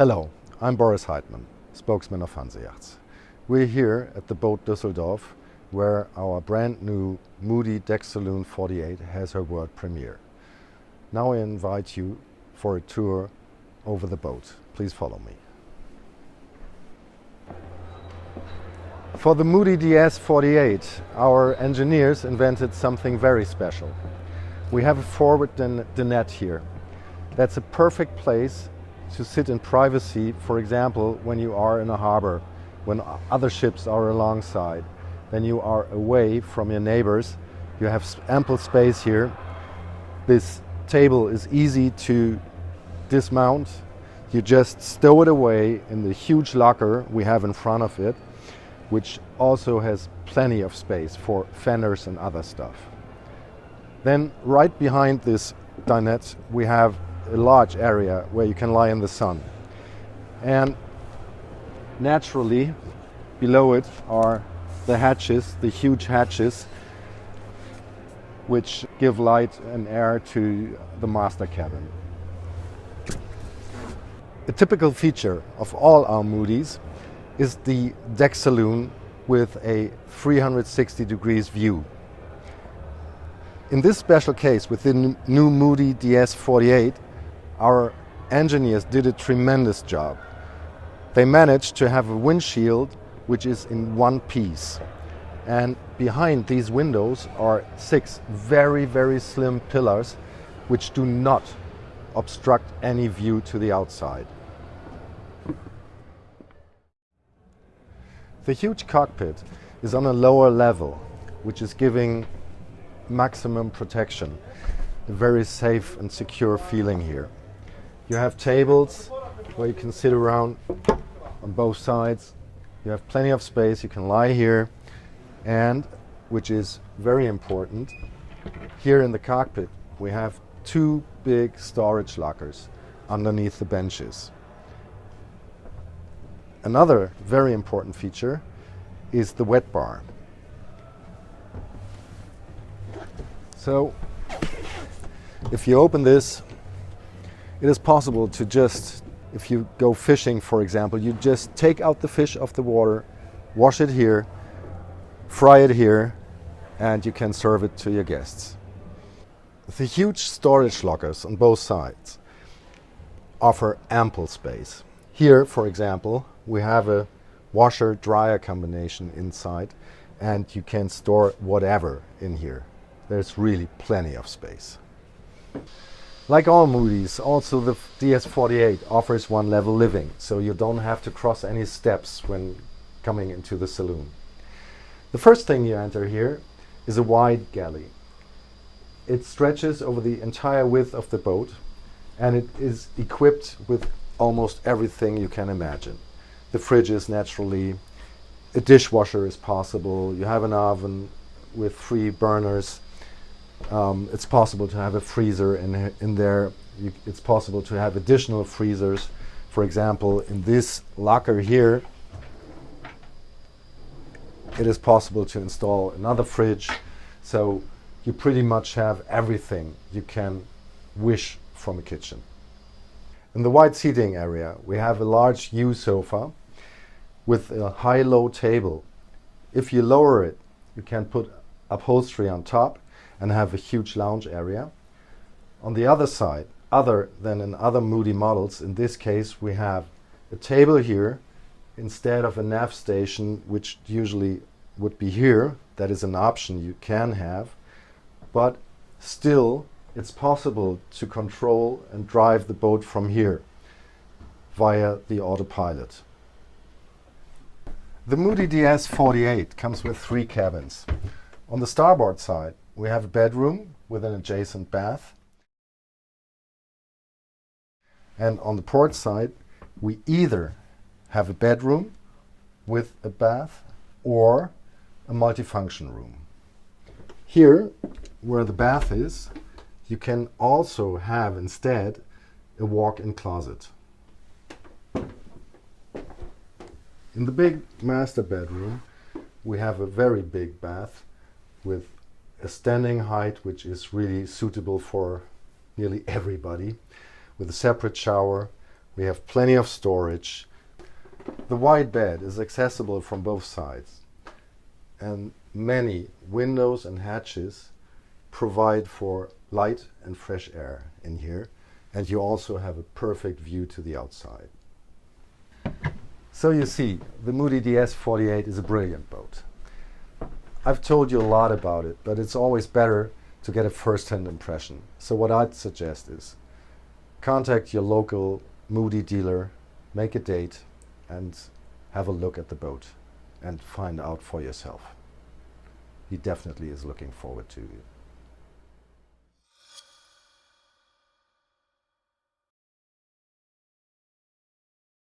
Hello, I'm Boris Heidmann, spokesman of Hanseyachts. We're here at the boat Düsseldorf, where our brand new Moody Decksaloon 48 has her world premiere. Now I invite you for a tour over the boat. Please follow me. For the Moody DS48, our engineers invented something very special. We have a forward dinette here. That's a perfect place to sit in privacy, for example, when you are in a harbor, when other ships are alongside. Then you are away from your neighbors. You have ample space here. This table is easy to dismount. You just stow it away in the huge locker we have in front of it, which also has plenty of space for fenders and other stuff. Then right behind this dinette we have a large area where you can lie in the sun. And naturally below it are the hatches, the huge hatches, which give light and air to the master cabin. A typical feature of all our Moody's is the deck saloon with a 360 degrees view. In this special case with the new Moody DS48, our engineers did a tremendous job. They managed to have a windshield which is in one piece. And behind these windows are 6 very, very slim pillars which do not obstruct any view to the outside. The huge cockpit is on a lower level, which is giving maximum protection, a very safe and secure feeling here. You have tables where you can sit around on both sides. You have plenty of space, you can lie here, and, which is very important, here in the cockpit we have 2 big storage lockers underneath the benches. Another very important feature is the wet bar. So, if you open this, it is possible to just, if you go fishing for example, you just take out the fish off the water, wash it here, fry it here, and you can serve it to your guests. The huge storage lockers on both sides offer ample space. Here, for example, we have a washer-dryer combination inside, and you can store whatever in here. There's really plenty of space. Like all Moody's, also the DS48 offers one-level living, so you don't have to cross any steps when coming into the saloon. The first thing you enter here is a wide galley. It stretches over the entire width of the boat, and it is equipped with almost everything you can imagine. The fridge is naturally, a dishwasher is possible, you have an oven with 3 burners. It's possible to have a freezer in there. It's possible to have additional freezers. For example, in this locker here, it is possible to install another fridge. So you pretty much have everything you can wish from a kitchen. In the wide seating area, we have a large U sofa with a high-low table. If you lower it, you can put upholstery on top and have a huge lounge area. On the other side, other than in other Moody models, in this case we have a table here instead of a nav station, which usually would be here. That is an option you can have, but still it's possible to control and drive the boat from here via the autopilot. The Moody DS48 comes with 3 cabins. On the starboard side we have a bedroom with an adjacent bath, and on the port side we either have a bedroom with a bath or a multifunction room. Here, where the bath is, you can also have instead a walk-in closet. In the big master bedroom we have a very big bath with a standing height which is really suitable for nearly everybody, with a separate shower, We have plenty of storage. The wide bed is accessible from both sides, and many windows and hatches provide for light and fresh air in here, and you also have a perfect view to the outside. So you see, the Moody DS48 is a brilliant boat. I've told you a lot about it, but it's always better to get a first-hand impression. So what I'd suggest is contact your local Moody dealer, make a date, and have a look at the boat and find out for yourself. He definitely is looking forward to you.